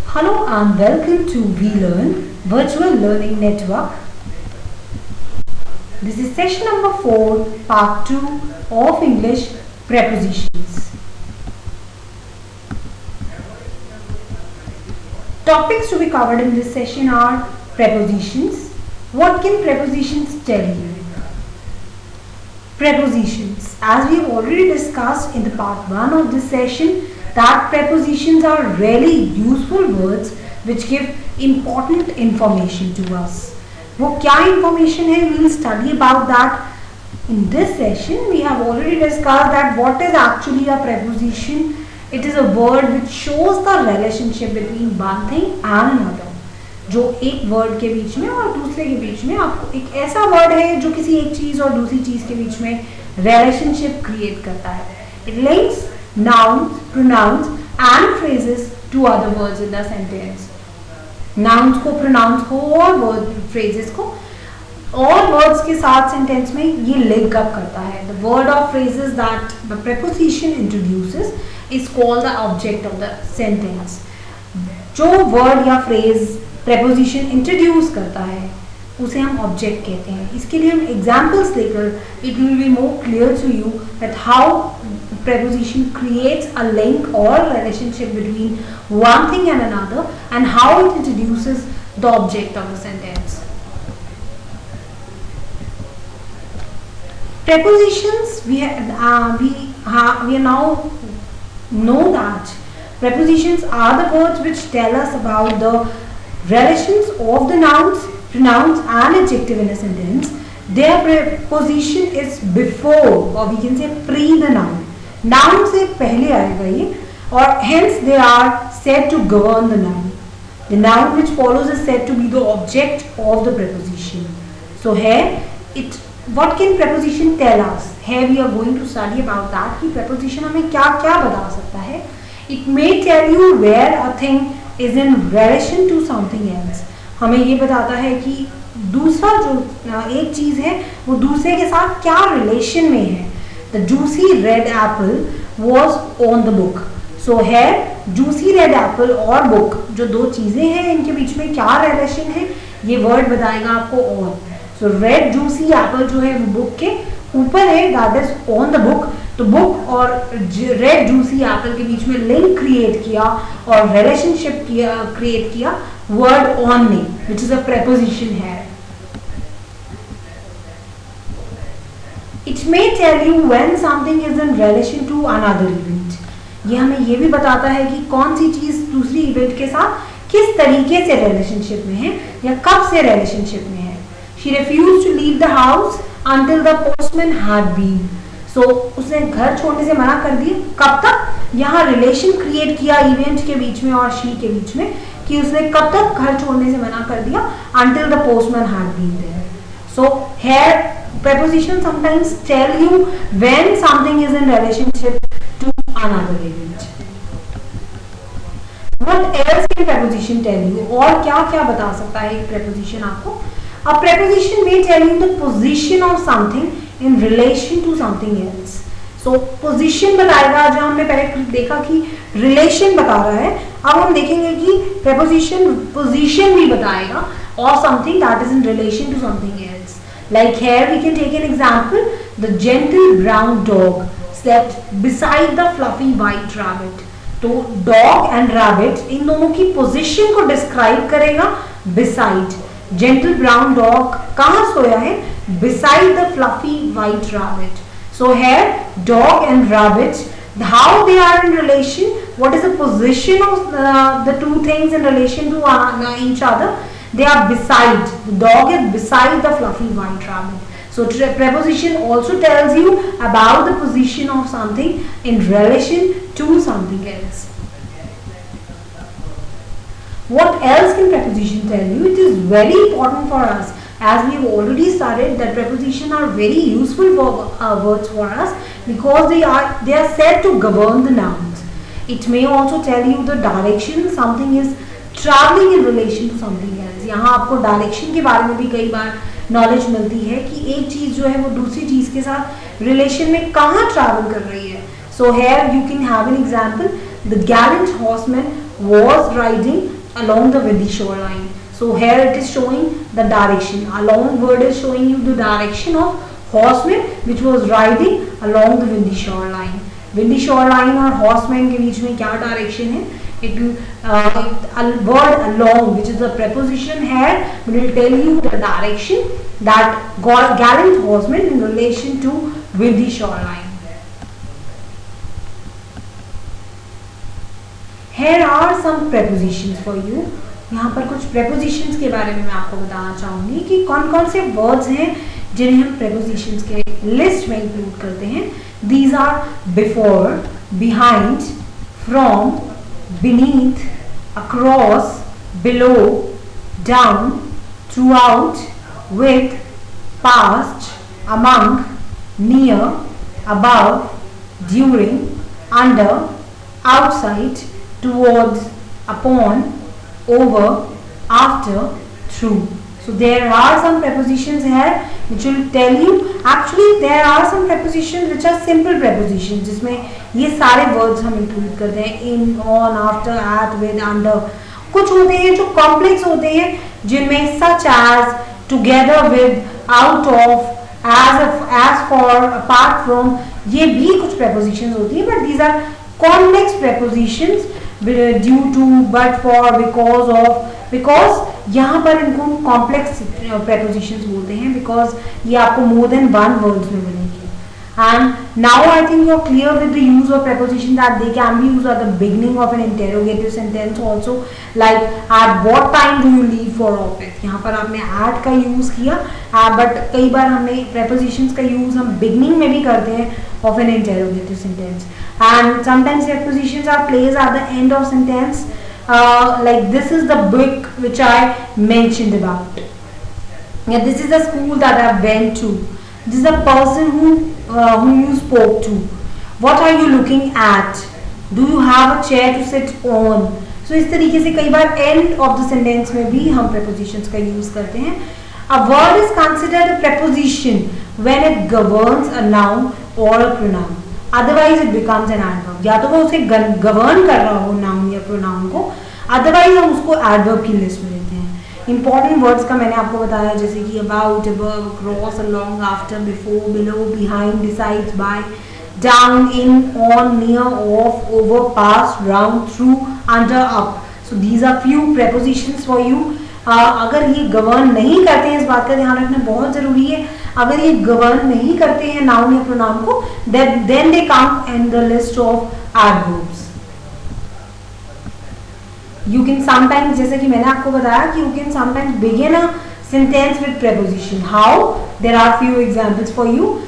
Hello and welcome to VLearn Virtual Learning Network. This is session number 4, part 2 of English prepositions. Topics to be covered in this session are prepositions. What can prepositions tell you? Prepositions. As we have already discussed in the part 1 of this session, that prepositions are really useful words which give important information to us. वो क्या information है? We will study about that in this session. We have already discussed that what is actually a preposition. It is a word which shows the relationship between one thing and another. जो एक word के बीच में और दूसरे के बीच में आपको एक ऐसा वर्ड है जो किसी एक चीज और दूसरी चीज के बीच में रिलेशनशिप क्रिएट करता है. It links nouns, pronouns and phrases to other words in the sentence. Nouns को, pronouns को और word phrases को और words के साथ sentence में ये link up करता है. The word or phrases that the preposition introduces is called the object of the sentence. जो word या phrase preposition introduce करता है उसे हम object कहते हैं. इसके लिए हम examples लेकर it will be more clear to you that how preposition creates a link or relationship between one thing and another and how it introduces the object of the sentence. Prepositions, we now know that prepositions are the words which tell us about the relations of the nouns, pronouns and adjective in a sentence. Their preposition is before or we can say pre the noun. Noun से पहले आएगा ये और hence they are said to govern the noun. The noun which follows is said to be the object of the preposition. So here what can preposition tell us? Here we are going to study about that कि preposition हमें क्या क्या बता सकता है. It may tell you where a thing is in relation to something else. हमें ये बताता है कि दूसरा जो एक चीज है वो दूसरे के साथ क्या रिलेशन में है. The juicy red apple was on the book. So here juicy red apple और book जो दो चीजें हैं इनके बीच में क्या रिलेशन है ये वर्ड बताएगा आपको on. So red juicy apple जो है वो बुक के ऊपर है, that is on the book. तो बुक और रेड जूसी एप्पल के बीच में लिंक क्रिएट किया और रिलेशनशिप क्रिएट किया वर्ड ऑन ने, विच इज अ प्रेपोजिशन है. It may tell you when something is in relation to another event. ये हमें ये भी बताता है कि कौन सी चीज दूसरी इवेंट के साथ किस तरीके से रिलेशनशिप में है या कब से रिलेशनशिप में है. She refused to leave the house until the postman had been. So उसने घर छोड़ने से मना कर दिया. कब तक? यहाँ रिलेशन क्रिएट किया इवेंट के बीच में और शी के बीच में कि उसने कब तक घर छोड़ने से मना कर दिया. Until the postman had been there. So here preposition sometimes tell you when something is in relationship to another event. What else can preposition tell you? और क्या क्या बता सकता है एक preposition आपको? A preposition may tell you the position of something in relation to something else. So position बताएगा. जो हमने पहले देखा कि relation बता रहा है, अब हम देखेंगे कि preposition position भी बताएगा or something that is in relation to something else. Like here we can take an example. The gentle brown dog slept beside the fluffy white rabbit. तो dog and rabbit इन दोनों की position को describe करेगा beside. Gentle brown dog कहाँ सोया है? Beside the fluffy white rabbit. So here dog and rabbit, how they are in relation? What is the position of the two things in relation to each other? They are beside. The dog is beside the fluffy white rabbit. So preposition also tells you about the position of something in relation to something else. What else can preposition tell you? It is very important for us, as we have already studied that prepositions are very useful words for us because they are said to govern the nouns. It may also tell you the direction something is traveling in relation to something else. यहाँ आपको direction के बारे में भी कई बार knowledge मिलती है कि एक चीज जो है वो दूसरी चीज के साथ रिलेशन में कहाँ ट्रैवल कर रही है. So here you can have an example. The gallant horseman was riding along the windy shoreline. So here it is showing the direction. Along word is showing you the direction of horseman which was riding along the windy shoreline. Windy shoreline और horseman के बीच में क्या direction है? It word along, which is the preposition here, will tell you the direction that gallant horseman in relation to windy shoreline. Here are some prepositions for you. यहाँ पर कुछ prepositions के बारे में मैं आपको बताना चाहूँगी कि कौन कौन से words हैं जिन्हें हम prepositions के list में include करते हैं. These are before, behind, from, beneath, across, below, down, throughout, with, past, among, near, above, during, under, outside, towards, upon, over, after, through. So there are some prepositions here which will tell you. Actually there are some prepositions which are simple prepositions जिसमें ये सारे words हम include करते हैं. In, on, after, at, with, under. कुछ होते हैं जो complex होते हैं जिनमें such as, together with, out of, as for, apart from, ये भी कुछ prepositions होती हैं. But these are complex prepositions due to, but for, because of, because यहाँ पर इनको कॉम्प्लेक्स prepositions बोलते हैं because ये आपको more than one words में मिलेंगे. And now I think you are clear with the use of preposition that they can be used at the beginning of an interrogative sentence also, like at what time do you leave for office. यहाँ पर आपने at का use किया, but कई बार हमने prepositions का use हम beginning में भी करते हैं of an interrogative sentence. And sometimes prepositions are placed at the end of sentence. Like this is the book which I mentioned about. Yeah, this is the school that I went to. This is the person whom you spoke to. What are you looking at? Do you have a chair to sit on? So इस तरीके से कई बार end of the sentence में भी हम prepositions का use करते हैं. A word is considered a preposition when it governs a noun or a pronoun. Otherwise it becomes an adverb. या तो वो उसे govern कर रहा हो noun या pronoun को, otherwise हम उसको adverb की list में लेते हैं. Important words का मैंने आपको बताया जैसे कि about, above, across, along, after, before, below, behind, besides, by, down, in, on, near, off, over, past, round, through, under, up. So these are few prepositions for you. अगर ये गवर्न नहीं करते हैं, इस बात का ध्यान रखना बहुत जरूरी है. अगर ये गवर्न नहीं करते हैं नाउन या प्रोनाउन को, then they come in the list of adverbs. You can sometimes, जैसे कि मैंने आपको बताया कि you can sometimes begin a sentence with preposition. How? There are few examples for you.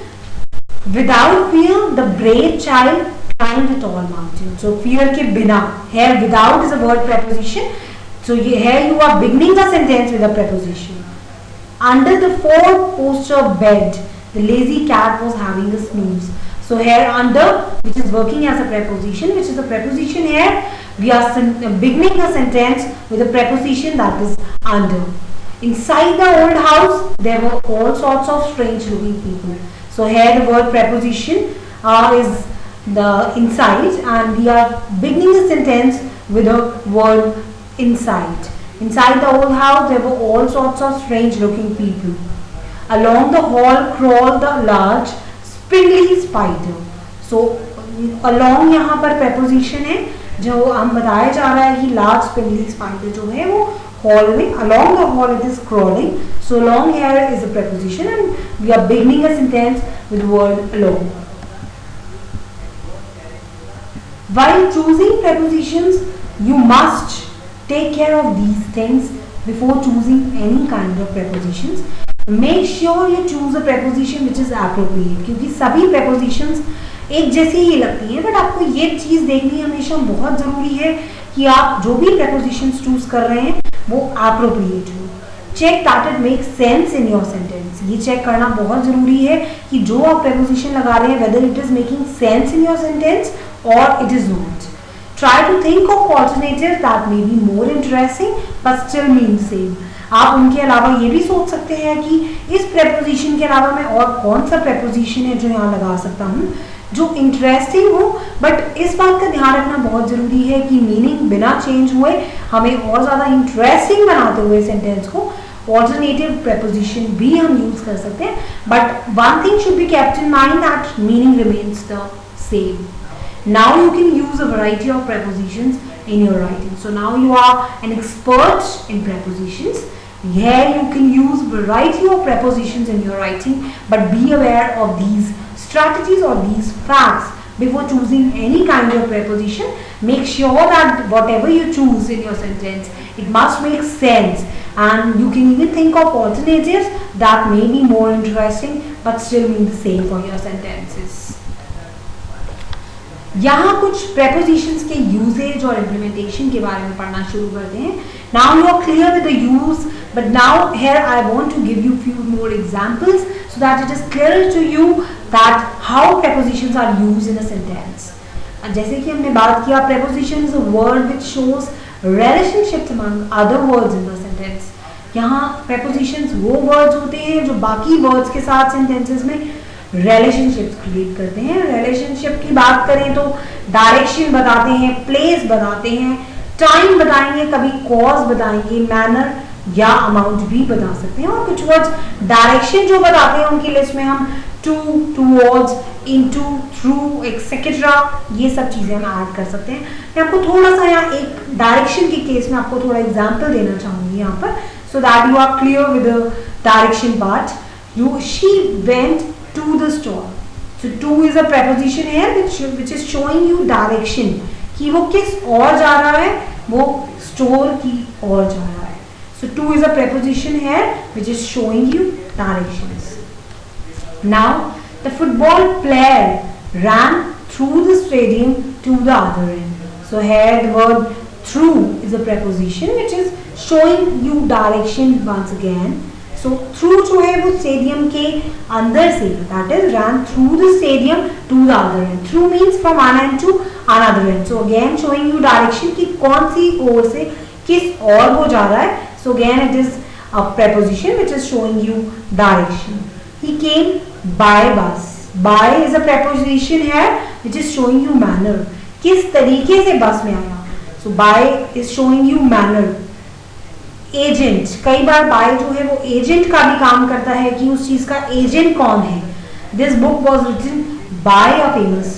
Without fear, the brave child climbed a tall mountain. So fear के बिना. Here without is a word preposition. So here you are beginning the sentence with a preposition. Under the four-poster bed, the lazy cat was having a snooze. So here under, which is working as a preposition, which is a preposition here, we are beginning the sentence with a preposition that is under. Inside the old house, there were all sorts of strange-looking people. So here the word preposition is the inside, and we are beginning the sentence with a word inside. Inside the old house, there were all sorts of strange-looking people. Along the hall crawled a large, spindly spider. So, along यहाँ पर preposition है, जो हम बताया जा रहा है कि large spindly spider जो है वो hall में, along the hall it is crawling. So, along here is a preposition, and we are beginning a sentence with the word along. While choosing prepositions, you must take care of these things before choosing any kind of prepositions. Make sure you choose a preposition which is appropriate, क्योंकि सभी prepositions एक जैसी ही लगती हैं, but आपको ये चीज़ देखनी हमेशा बहुत ज़रूरी है कि आप जो भी prepositions choose कर रहे हैं वो appropriate हो. Check that it makes sense in your sentence. ये check करना बहुत ज़रूरी है कि जो आप preposition लगा रहे हैं whether it is making sense in your sentence or it is not. Try to think of alternatives that may be more interesting but still mean same. आप उनके अलावा ये भी सोच सकते हैं कि इस preposition के अलावा मैं और कौन सा preposition है जो यहाँ लगा सकता हूँ जो इंटरेस्टिंग हो, बट इस बात का ध्यान रखना बहुत जरूरी है कि मीनिंग बिना चेंज हुए हमें और ज़्यादा इंटरेस्टिंग बनाते हुए सेंटेंस को ऑल्टरनेटिव प्रेपोजिशन भी हम यूज कर सकते हैं, but one thing should be kept in mind that meaning remains the same. Now you can use a variety of prepositions in your writing. So now you are an expert in prepositions. Here you can use variety of prepositions in your writing, but be aware of these strategies or these facts before choosing any kind of preposition. Make sure that whatever you choose in your sentence, it must make sense, and you can even think of alternatives that may be more interesting but still mean the same for your sentences. यहाँ कुछ prepositions के usage और implementation के बारे में पढ़ना शुरू करते हैं. Now you are clear with the use, but now here I want to give you few more examples so that it is clearer to you that how prepositions are used in a sentence. जैसे कि हमने बात किया, preposition is a word which shows relationships among other words in the sentence. यहाँ prepositions वो words होते हैं जो बाकी words के साथ sentences में रिलेशनशिप्स क्रिएट करते हैं. रिलेशनशिप की बात करें तो डायरेक्शन बताते हैं, प्लेस बताते हैं, टाइम बताएंगे, कभी कॉज बताएंगे, मैनर या अमाउंट भी बता सकते हैं. और कुछ वर्ड्स डायरेक्शन जो बताते हैं उनकी लिस्ट में हम to, towards, into, through, etcetera, ये सब चीजें हम ऐड कर सकते हैं. मैं आपको थोड़ा सा यहाँ एक डायरेक्शन के केस में आपको थोड़ा एग्जाम्पल देना चाहूंगी यहाँ पर, so that you are clear with the direction part. She went to the store. So to is a preposition here which is showing you direction कि वो किस और जा रहा है, वो store की और जा रहा है. So to is a preposition here which is showing you directions. Now the football player ran through the stadium to the other end. So here the word through is a preposition which is showing you direction once again. So through जो है वो stadium के अंदर से, that is ran through the stadium to the other end. Through means from one end to another end. So again showing you direction कि कौन सी ओर से किस और वो जा रहा है. So again it is a preposition which is showing you direction. He came by bus. By is a preposition here which is showing you manner. किस तरीके से बस में आया. So by is showing you manner. Agent, कई बार bye जो है वो एजेंट का भी काम करता है कि उस चीज का एजेंट कौन है. This book was written by a famous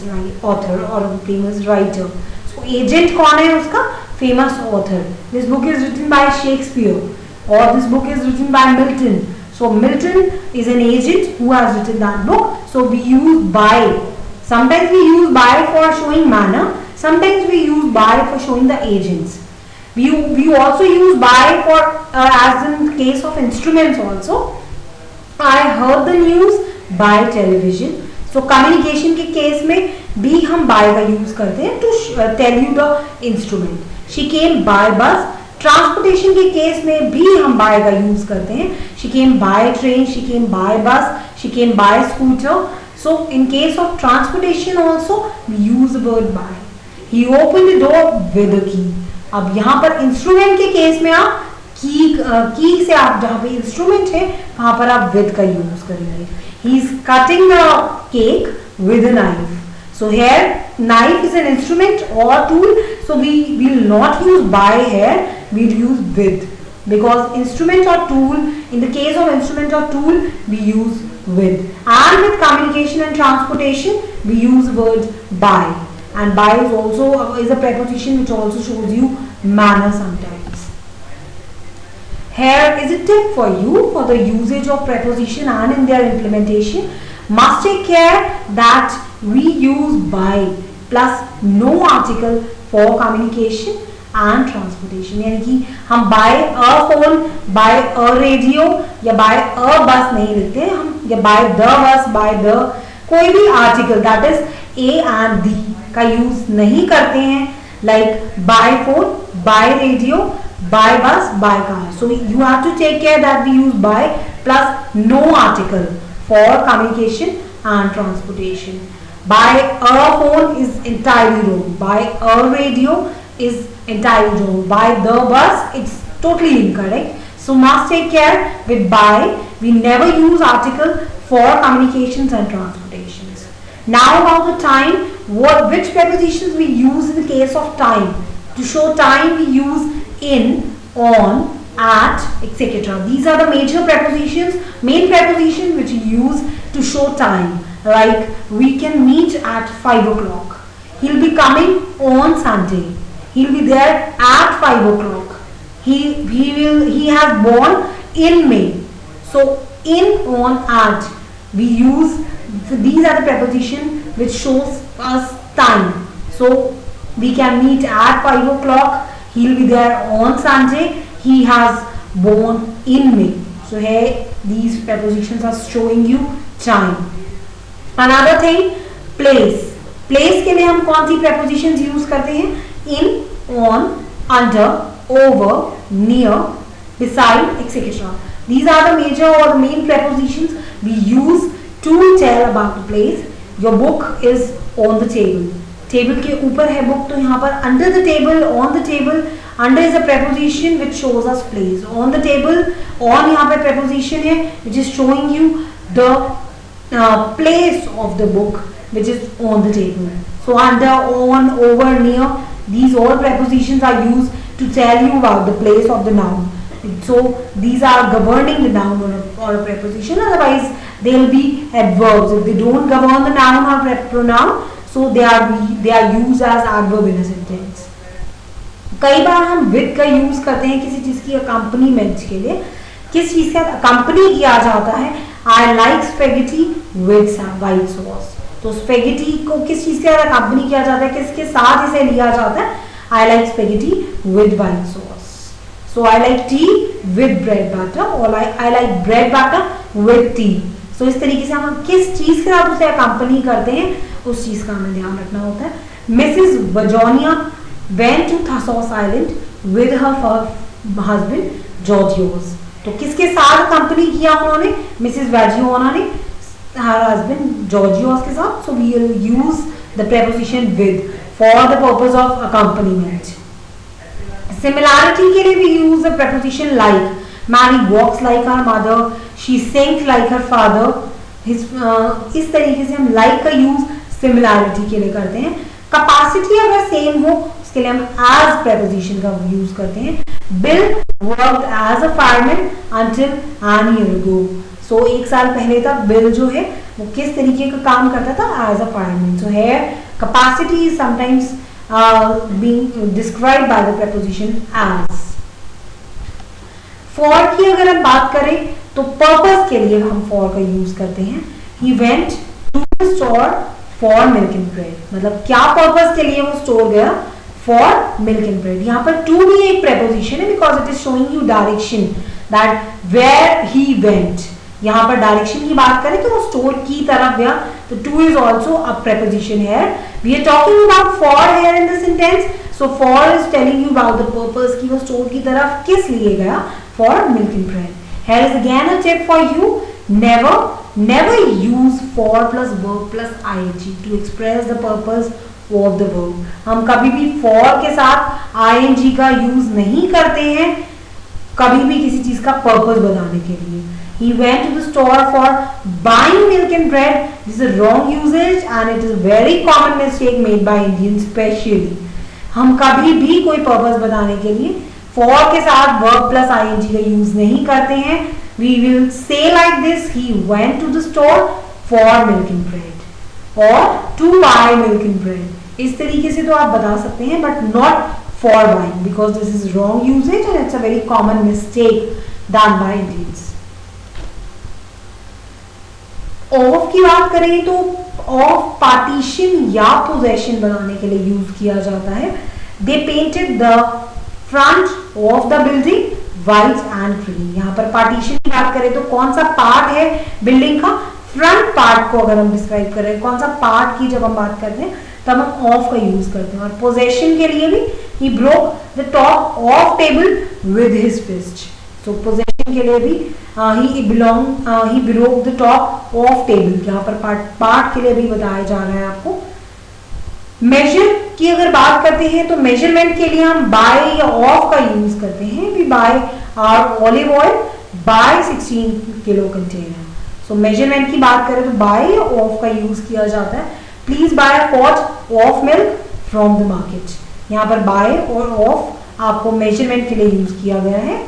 author और फेमस राइटर. सो एजेंट कौन है उसका, famous author. This book is written by Shakespeare और this book is written by Milton. So Milton is an agent who has written that book. So we use by. Sometimes we use by for showing manner, sometimes we use by for showing the agents. We also use by for as in case of instruments also. I heard the news by television. So communication के case में भी हम by का use करते हैं to tell you the instrument. She came by bus. Transportation के case में भी हम by का यूज करते हैं. She came by train. She came by bus. She came by scooter. So in case of transportation also we use the word by. He opened the door with a key. अब यहाँ पर instrument के case में आप की से आप जहाँ पे इंस्ट्रूमेंट है वहां पर आप विद का यूज करेंगे. He is cutting the cake with a knife. So here knife is an instrument और tool. So we will not use by here, we will use with, because instrument और tool, in the case of instrument और tool we use with. And with communication and transportation we use word by. And by is also is a preposition which also shows you manner sometimes. Here is a tip for you for the usage of preposition and in their implementation. Must take care that we use by plus no article for communication and transportation. यानी कि हम by a phone, by a radio या by a bus नहीं लिखते हैं हम, या by the bus, by the कोई भी article that is a and the का यूज नहीं करते हैं. Like by phone, by radio, by bus, by car. So you have to take care that we use by plus no article for communication and transportation. By a phone is entirely wrong. By a radio is entirely wrong. By the bus it's totally incorrect. So must take care with by. We never use article for communications and transportations. Now about the time, which prepositions we use in the case of time? To show time we use in, on, at, etc. These are the major prepositions, main prepositions which we use to show time. Like we can meet at 5 o'clock. He'll be coming on Sunday. He'll be there at 5 o'clock. He has born in May. So in, on, at, we use, so these are the prepositions which shows us time. So we can meet at 5 o'clock. He'll be there on Sunday. He has born in May. So here these prepositions are showing you time. Another thing, place. Place के लिए हम कौन सी prepositions use करते हैं? In, on, under, over, near, beside, etc. These are the major or the main prepositions we use to tell about the place. Your book is on the table. Table के ऊपर है book, तो यहाँ पर under the table, on the table. Under is a preposition which shows us place. On the table, on यहाँ पर preposition है which is showing you the place of the book which is on the table. So under, on, over, near, these all prepositions are used to tell you about the place of the noun. So these are governing the noun or a preposition. Otherwise they will be adverbs. If they don't govern the noun or pronoun, so they are used as adverb in a sentence. कई बार हम with का use करते हैं किसी चीज की accompaniment के लिए. किस चीज का accompany किया जाता है? I like spaghetti with white sauce. तो spaghetti को किस चीज का accompany किया जाता है? किसके साथ इसे लिया जाता है? I like spaghetti with white sauce. So I like tea with bread butter, or I like bread butter with tea. So इस तरीके से हम किस चीज के साथ उसे accompany करते हैं, उस चीज का हमें ध्यान रखना होता है. Mrs. Vajonia went to Thasos Island with her husband Georgios. तो किसके साथ कंपनी किया उन्होंने? मिसेस वाजियोना ने her husband Georgios के साथ. So we will use the preposition with for the purpose of accompaniment. Similarity के लिए we use the preposition like. Mary walks like her mother. She sings like her father. इस तरीके से हम like का use similarity के लिए करते हैं. Capacity अगर same हो उसके लिए हम as preposition का use करते हैं. Bill worked as a fireman until an year ago. So एक साल पहले तक बिल जो है वो किस तरीके का काम करता था? As a fireman. So here capacity is sometimes being described by the preposition as. For की अगर हम बात करें तो purpose के लिए हम for का use करते हैं. He went to the store for milk and bread. मतलब क्या purpose के लिए वो store गया? For milk and bread. यहाँ पर to भी एक preposition है because it is showing you direction that where he went. यहाँ पर डायरेक्शन की बात करें तो वो स्टोर की तरफ गया, तो two is also a preposition here. We are talking about for here in the sentence. So for is telling you about the purpose कि वो स्टोर की तरफ किस लिए गया? For milk and bread. Here is again a tip for you. Never use for plus verb plus ing to express the purpose of the verb. हम कभी भी for के साथ ing का यूज नहीं करते हैं कभी भी किसी चीज का पर्पस बताने के लिए. He went to the store for buying milk and bread. This is a wrong usage and it is a very common mistake made by Indians especially. हम कभी भी कोई पर्पस बताने के लिए for के साथ verb plus ing का यूज नहीं करते हैं. We will say like this: He went to the store for milk and bread or to buy milk and bread. इस तरीके से तो आप बता सकते हैं but not for buying because this is wrong usage and it's a very common mistake done by Indians. Of की बात करें तो ऑफ पार्टीशन या पोजेशन बनाने के लिए यूज किया जाता है. They painted the front of the building white and green. यहाँ पर पार्टीशन की बात करें तो कौन सा पार्ट है बिल्डिंग का? फ्रंट पार्ट को अगर हम डिस्क्राइब करें कौन सा पार्ट की जब हम बात करते हैं तब हम ऑफ का यूज करते हैं. और पोजेशन के लिए भी he broke the top of table with his fist. तो पोजेशन के लिए भी he broke the top of table. यहाँ पर पार्ट के लिए भी बताया जा रहा है आपको. मेजर की अगर बात करते हैं तो मेजरमेंट के लिए हम बाय या ऑफ का यूज करते हैं. We buy our olive oil by 16 kilo container. So measurement की बात करें तो बाय या ऑफ का यूज किया जाता है. Please buy a pot of milk from the market. यहाँ पर बाय और ऑफ आपको मेजरमेंट के लिए यूज किया गया है।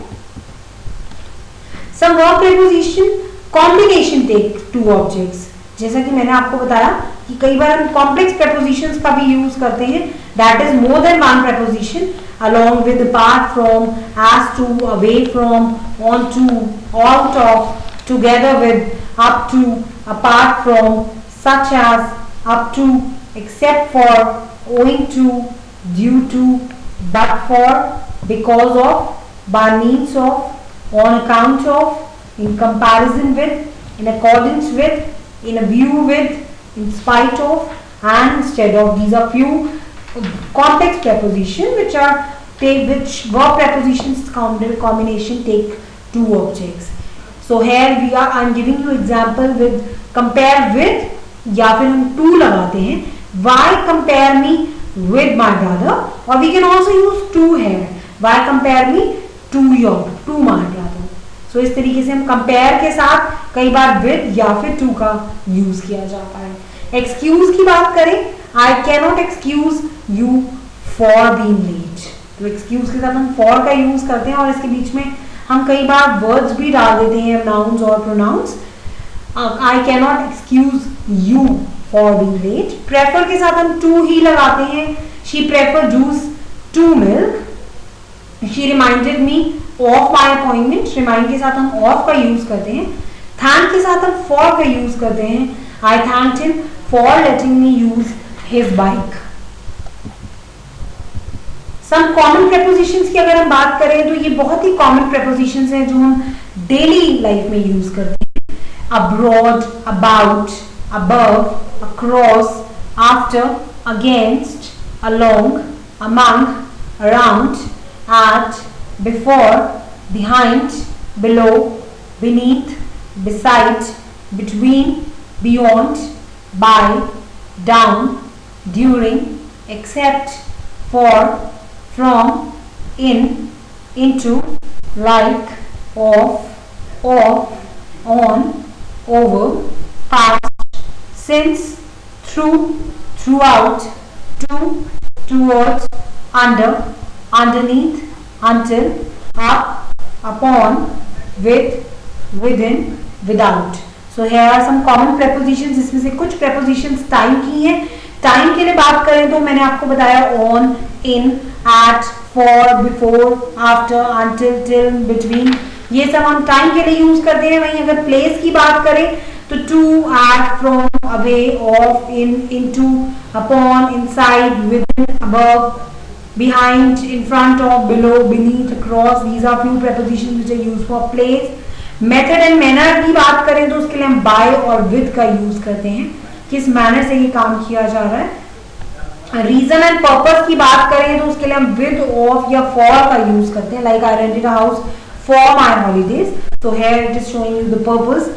Some verb preposition combination take two objects. जैसा कि मैंने आपको बताया कि कई बार हम कॉम्प्लेक्स प्रीपोजिशंस का भी यूज करते हैं, that is more than one preposition, along with, apart from, as to, away from, on to, out of, together with, up to, apart from, such as, up to, except for, owing to, due to, but for, because of, by means of, on account of, in comparison with, in accordance with, in a view with, in spite of, and instead of. These are few complex preposition which verb prepositions combination take two objects. So here I'm giving you example with compare with, या फिर हम to लगाते हैं, why compare me with my brother, or we can also use to here, why compare me to my brother. So इस तरीके से हम compare के साथ कई बार with या फिर to का यूज किया जाता है। excuse की बात करें, I cannot excuse you for being late। तो excuse के साथ हम for का यूज करते हैं और इसके बीच में हम कई बार words भी डाल देते हैं, nouns और pronouns। I cannot excuse you for being late। prefer के साथ हम to ही लगाते हैं, she prefer juice to milk, she reminded me of my appointment। remind के साथ हम of का यूज करते हैं, thank के साथ हम for का यूज करते हैं, I thanked him for letting me use his bike। some common prepositions की अगर हम बात करें तो ये बहुत ही common prepositions हैं जो हम daily life में यूज करते हैं। abroad, about, above, across, after, against, along, among, around, at, before, behind, below, beneath, beside, between, beyond, by, down, during, except, for, from, in, into, like, of, on, over, past, since, through, throughout, to, towards, under, underneath, until, up, upon, with, within, without। So here are some common prepositions। इसमें से कुछ prepositions time की हैं। time के लिए बात करें तो मैंने आपको बताया on, in, at, for, before, after, until, till, between, ये सब हम time के लिए यूज करते हैं। वहीं अगर place की बात करें तो to, at, from, away, off, in, into, upon, inside, within, above, behind, in front of, below, beneath, across, these are few prepositions which are used for place। Method and manner की बात करें तो उसके लिए हम बाय और with का use करते हैं, किस मैनर से ये काम किया जा रहा है। रीजन एंड पर्पस की बात करें तो उसके लिए हम विद, ऑफ या फॉर का यूज करते हैं, like I rented a house for my holidays, तो here it is showing you the purpose.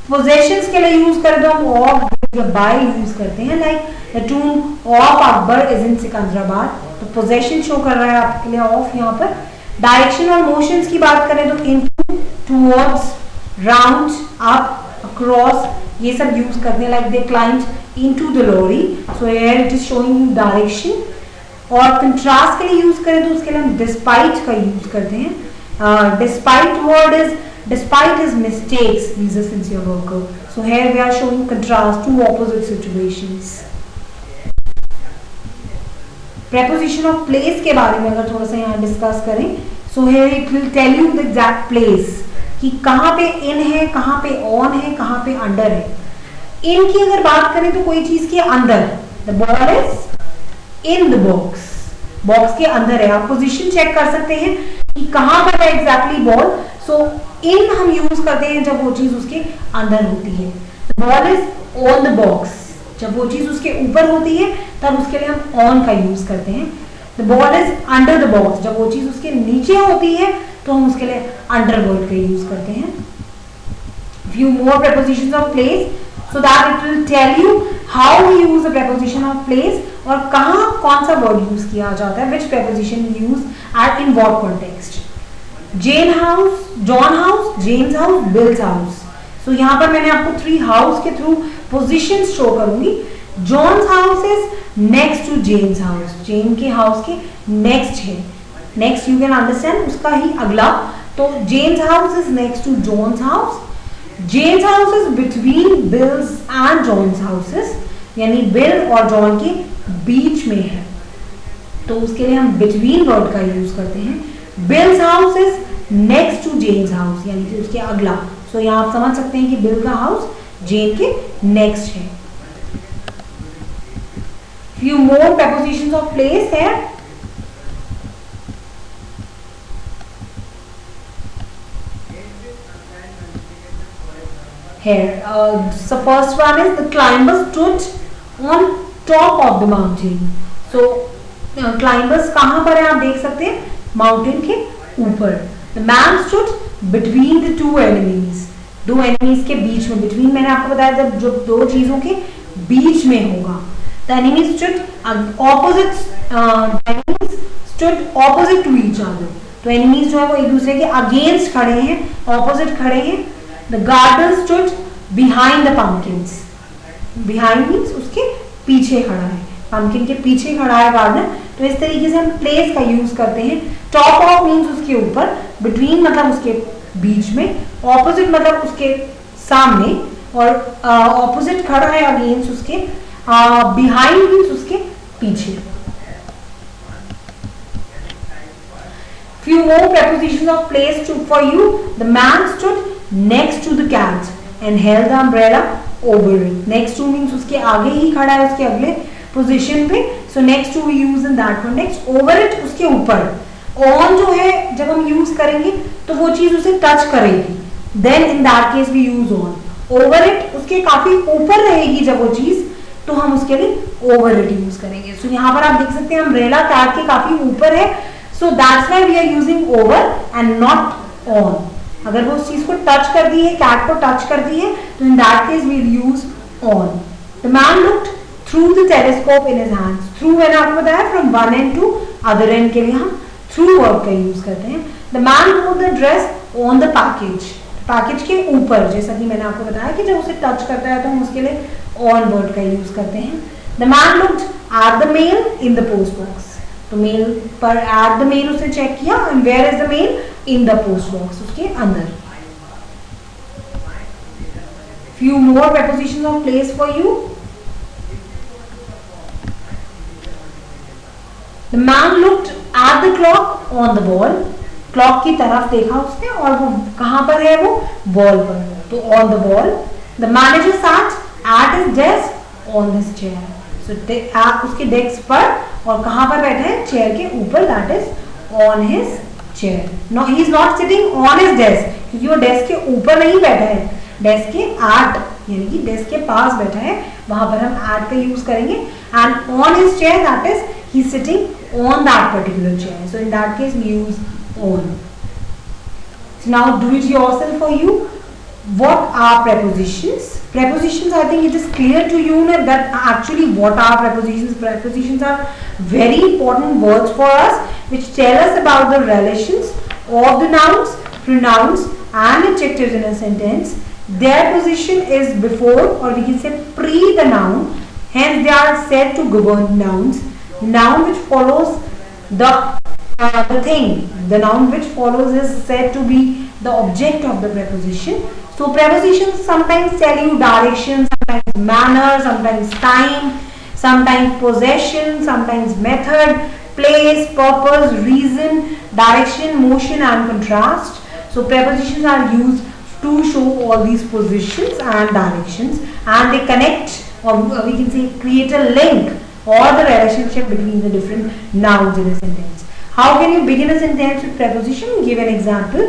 Possessions के लिए यूज करें तो हम ऑफ, विद या बाय यूज करते हैं, like the tomb of Akbar is in Secunderabad, तो पोजेशन शो कर रहा है आपके लिए ऑफ यहाँ पर। डायरेक्शन और मोशंस की बात करें तो into, towards, round, up, across, ये सब यूज करते हैं, like they climbed into the lorry, so here it is showing you direction। और कंट्रास्ट के लिए यूज करें तो उसके लिए हम despite का यूज करते हैं। despite word is, despite is mistakes, he's a sincere worker, so here we are showing contrast, two opposite situations। preposition of place के बारे में अगर थोड़ा सा यहाँ डिस्कस करें, so here it will tell you the exact place कि कहाँ पे in है, कहाँ पे on है, कहाँ पे under है। in की अगर बात करें तो कोई चीज के अंदर, the ball is in the box, box के अंदर है। आप पोजीशन चेक कर सकते हैं कि कहाँ पर है एग्जैक्टली बॉल। सो in हम यूज करते हैं जब वो चीज उसके अंदर होती है। the ball is on the box, जब वो चीज उसके ऊपर होती है तब उसके लिए हम on का यूज करते हैं। The ball is under the box, जब वो चीज उसके नीचे होती है तो हम उसके लिए under वर्ड का यूज करते हैं। Few more prepositions of place, so that it will tell you how we use the preposition of place और कहाँ कौन सा वर्ड यूज किया जाता है, which preposition used at in what context। Jane house, John house, James house, Bill's house। So यहाँ पर मैंने आपको 3 हाउस के थ्रू पोजिशन शो करूंगी। John's house is next to Jane's house, Jane के हाउस के नेक्स्ट है, नेक्स्ट यू कैन अंडरस्टैंड उसका ही अगला, तो Jane's house is next to John's house, Jane's house is between Bill's and John's houses, यानी Bill और जॉन के बीच में है, तो उसके लिए हम बिटवीन वर्ड का यूज करते हैं। Bill's house is next to Jane's house, यानी कि उसके अगला, सो यहाँ आप समझ सकते हैं कि बिल का हाउस जेन के नेक्स्ट है। Few more prepositions of place here. So first one is the climber stood on top of the mountain. So climbers कहाँ पर है आप देख सकते हैं, mountain के ऊपर। The man stood between the two enemies. दो enemies के बीच में, between मैंने आपको बताया जब जो दो चीजों के बीच में होगा। The enemies stood opposite, enemies stood opposite to each other. तो enemies जो है वो एक दूसरे के against खड़े हैं, opposite खड़े हैं। The gardener stood behind the pumpkins. Behind means उसके पीछे खड़ा है, pumpkin के पीछे खड़ा है gardener। तो इस तरीके से हम place का use करते हैं। Top of means उसके ऊपर, between मतलब उसके बीच में, opposite मतलब उसके सामने, और opposite खड़ा है against उसके, behind means उसके पीछे। Few more prepositions of place to for you. The man stood next to the cat and held the umbrella over it. Next to means उसके आगे ही खड़ा है, उसके अगले पोजीशन पे, so next to we use in that context. Over it उसके ऊपर, on जो है जब हम यूज करेंगे तो वो चीज उसे टच करेगी, then in that case we use on. Over it उसके काफी ऊपर रहेगी जब वो चीज, तो हम उसके लिए ओवर इट यूज करेंगे। सो यहाँ पर आप देख सकते हैं अम्ब्रेला कैट के काफी ऊपर है, so that's why we are using over and not on. अगर वो उस चीज को टच कर दी है, कैट को टच कर दी है, तो in that case we will use on. The man looked through the telescope in his hands. Through मैंने आपको बताया from one end to other end के लिए हम थ्रू वर्ड का यूज करते हैं। The man put the dress on the package, package के ऊपर, जैसा कि मैंने आपको बताया कि जब उसे टच करता है तो हम उसके लिए ऑन वर्ड का यूज करते हैं। The man looked at the mail in the post box, तो मेल पर एट द मेल उसने चेक किया, and where is the mail, in the post box, उसके अंदर। Few more prepositions of place for you. The man looked at the clock on the wall. Clock की तरफ देखा उसने, और वो कहां पर है, वो वॉल पर, तो on the wall. The manager sat at his desk on his chair. So आप उसके डेस्क पर, और कहां पर बैठे हैं, चेयर के ऊपर, that is on his chair. No he is not sitting on his desk, क्योंकि वो डेस्क के ऊपर नहीं बैठा है, डेस्क के एट, यानी कि डेस्क के पास बैठा है, वहां पर हम एट का यूज करेंगे। And on his chair, that is he is sitting on that particular chair, so in that case we use on. So now do it yourself for you. What are prepositions? Prepositions, I think it is clear to you that actually what are prepositions. Prepositions are very important words for us which tell us about the relations of the nouns, pronouns and adjectives in a sentence. Their position is before, or we can say pre the noun, hence they are said to govern nouns. Noun which follows the thing, the noun which follows is said to be the object of the preposition. So prepositions sometimes tell you direction, sometimes manner, sometimes time, sometimes possession, sometimes method, place, purpose, reason, direction, motion and contrast. So prepositions are used to show all these positions and directions, and they connect, or we can say create a link or the relationship between the different nouns in a sentence. How can you begin a sentence with preposition? Give an example.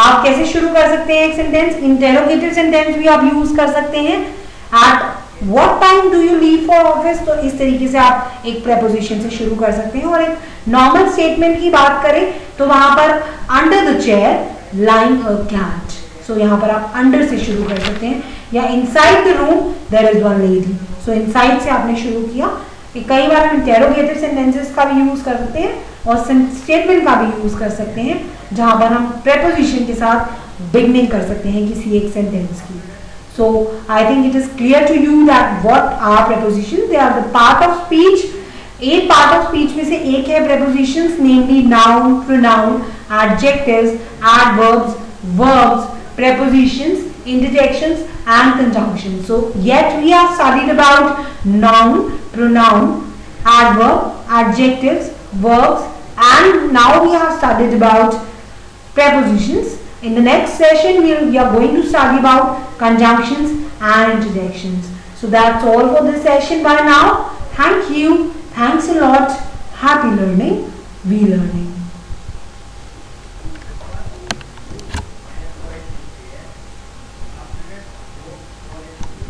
आप कैसे शुरू कर सकते हैं एक sentence? Interrogative sentence भी आप use कर सकते हैं। At what time do you leave for office? तो इस तरीके से आप एक preposition से शुरू कर सकते हैं। और एक नॉर्मल स्टेटमेंट की बात करें तो वहां पर under the chair lying a cat. So यहाँ पर आप under से शुरू कर सकते हैं, या inside the room there is one lady. So inside से आपने शुरू किया। कई बार हम इंटेरोगेटिव सेंटेंसेस का भी यूज कर सकते हैं और स्टेटमेंट का भी यूज कर सकते हैं, जहां पर हम प्रेपोजिशन के साथ बिगनिंग कर सकते हैं किसी एक सेंटेंस की। So I think it is clear to you that what are prepositions. They are the part of speech. एक part of speech में से एक है prepositions, namely noun, pronoun, adjectives, adverbs, verbs, prepositions, interjections and conjunctions. So yet we have studied about noun, pronoun, adverb, adjectives, verbs, and now we have studied about prepositions. In the next session we are going to study about conjunctions and interjections. So that's all for this session by now. Thank you. Thanks a lot. Happy learning. Be learning.